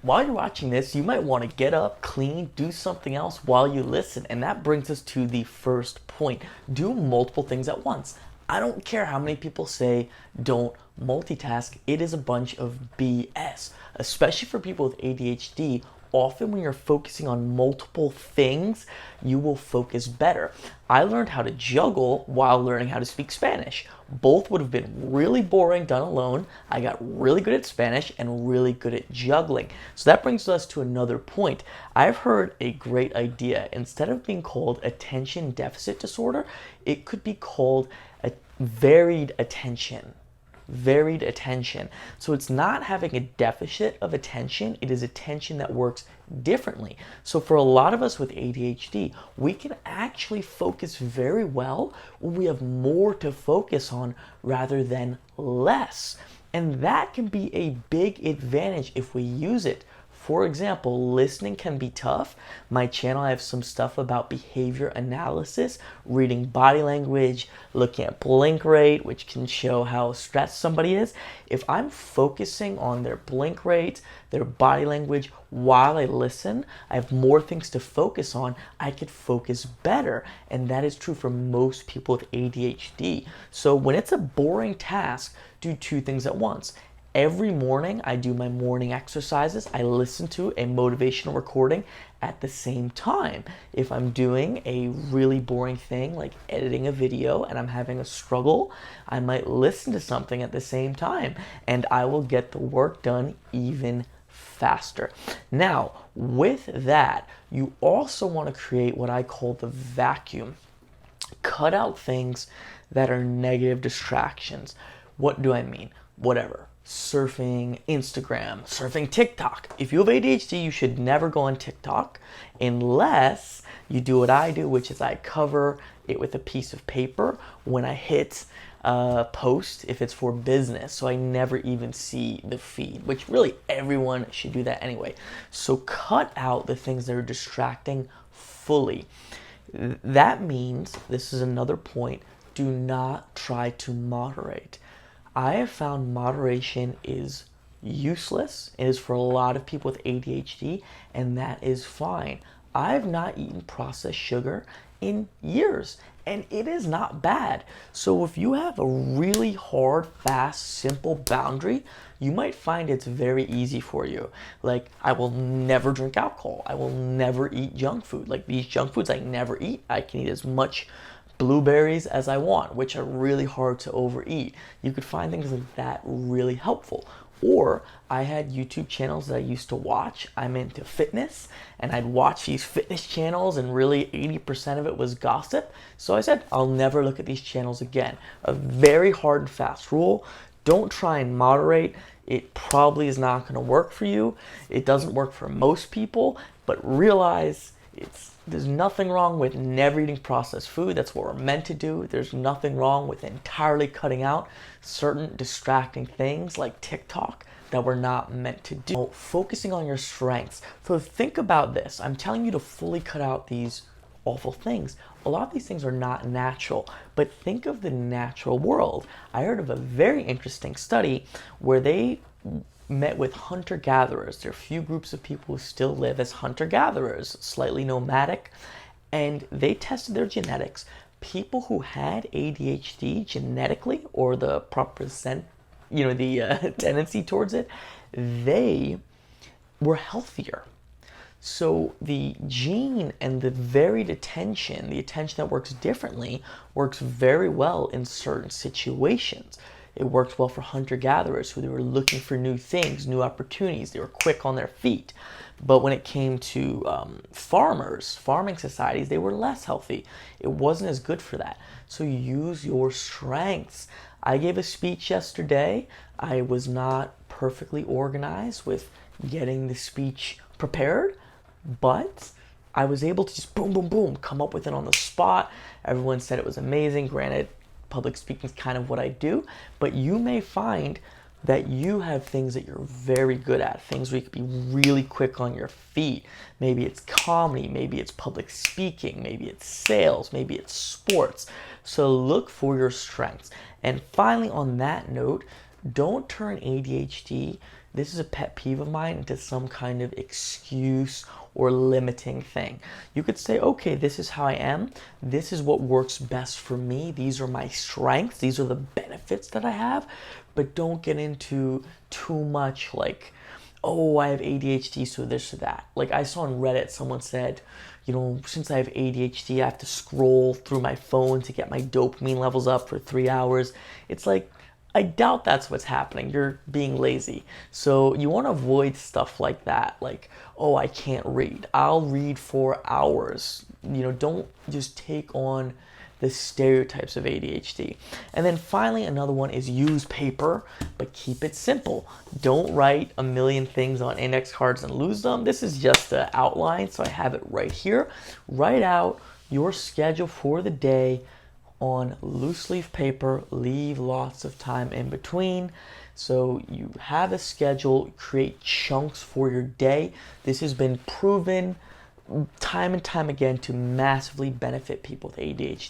While you're watching this, you might want to get up, clean, do something else while you listen. And that brings us to the first point. Do multiple things at once. I don't care how many people say don't multitask. It is a bunch of BS, especially for people with ADHD. Often when you're focusing on multiple things, you will focus better. I learned how to juggle while learning how to speak Spanish. Both would have been really boring done alone. I got really good at Spanish and really good at juggling. So that brings us to another point. I've heard a great idea. Instead of being called attention deficit disorder, it could be called a varied attention. Varied attention. So it's not having a deficit of attention, it is attention that works differently. So for a lot of us with ADHD, we can actually focus very well when we have more to focus on rather than less. And that can be a big advantage if we use it. For example, listening can be tough. My channel, I have some stuff about behavior analysis, reading body language, looking at blink rate, which can show how stressed somebody is. If I'm focusing on their blink rate, their body language while I listen, I have more things to focus on. I could focus better. And that is true for most people with ADHD. So when it's a boring task, do two things at once. Every morning, I do my morning exercises. I listen to a motivational recording at the same time. If I'm doing a really boring thing like editing a video and I'm having a struggle, I might listen to something at the same time and I will get the work done even faster. Now, with that, you also want to create what I call the vacuum. Cut out things that are negative distractions. What do I mean? Whatever. Surfing Instagram, surfing TikTok. If you have ADHD, you should never go on TikTok unless you do what I do, which is I cover it with a piece of paper when I hit post if it's for business. So I never even see the feed, which really everyone should do that anyway. So cut out the things that are distracting fully. That means, this is another point, do not try to moderate. I have found moderation is useless. It is for a lot of people with ADHD, and that is fine. I have not eaten processed sugar in years, and it is not bad. So if you have a really hard, fast, simple boundary, you might find it's very easy for you. Like, I will never drink alcohol. I will never eat junk food. Like, these junk foods I never eat. I can eat as much blueberries as I want, which are really hard to overeat. You could find things like that really helpful. Or I had YouTube channels that I used to watch. I'm into fitness, and I'd watch these fitness channels, and really 80% of it was gossip. So I said, I'll never look at these channels again. A very hard and fast rule. Don't try and moderate. It probably is not going to work for you. It doesn't work for most people, but realize there's nothing wrong with never eating processed food. That's what we're meant to do. There's nothing wrong with entirely cutting out certain distracting things like TikTok that we're not meant to do. Focusing on your strengths. So think about this. I'm telling you to fully cut out these awful things. A lot of these things are not natural, but think of the natural world. I heard of a very interesting study where they met with hunter-gatherers. There are a few groups of people who still live as hunter-gatherers, slightly nomadic, and they tested their genetics. People who had ADHD genetically, or the proper tendency towards it, they were healthier. So the gene and the varied attention, the attention that works differently, works very well in certain situations. It worked well for hunter-gatherers who they were looking for new things, new opportunities. They were quick on their feet. But when it came to farmers, farming societies, they were less healthy. It wasn't as good for that. So use your strengths. I gave a speech yesterday. I was not perfectly organized with getting the speech prepared, but I was able to just boom, boom, boom, come up with it on the spot. Everyone said it was amazing. Granted, public speaking is kind of what I do, but you may find that you have things that you're very good at, things where you could be really quick on your feet. Maybe it's comedy, maybe it's public speaking, maybe it's sales, maybe it's sports. So look for your strengths. And finally, on that note, don't turn ADHD this is a pet peeve of mine, into some kind of excuse or limiting thing. You could say, okay, this is how I am. This is what works best for me. These are my strengths. These are the benefits that I have. But don't get into too much like, oh, I have ADHD, so this or that. Like I saw on Reddit, someone said, since I have ADHD, I have to scroll through my phone to get my dopamine levels up for 3 hours. It's like, I doubt that's what's happening. You're being lazy. So you want to avoid stuff like that. Like, oh, I can't read. I'll read for hours. Don't just take on the stereotypes of ADHD. And then finally, another one is use paper, but keep it simple. Don't write a million things on index cards and lose them. This is just an outline, so I have it right here. Write out your schedule for the day on loose leaf paper. Leave lots of time in between. So you have a schedule, create chunks for your day. This has been proven time and time again to massively benefit people with ADHD.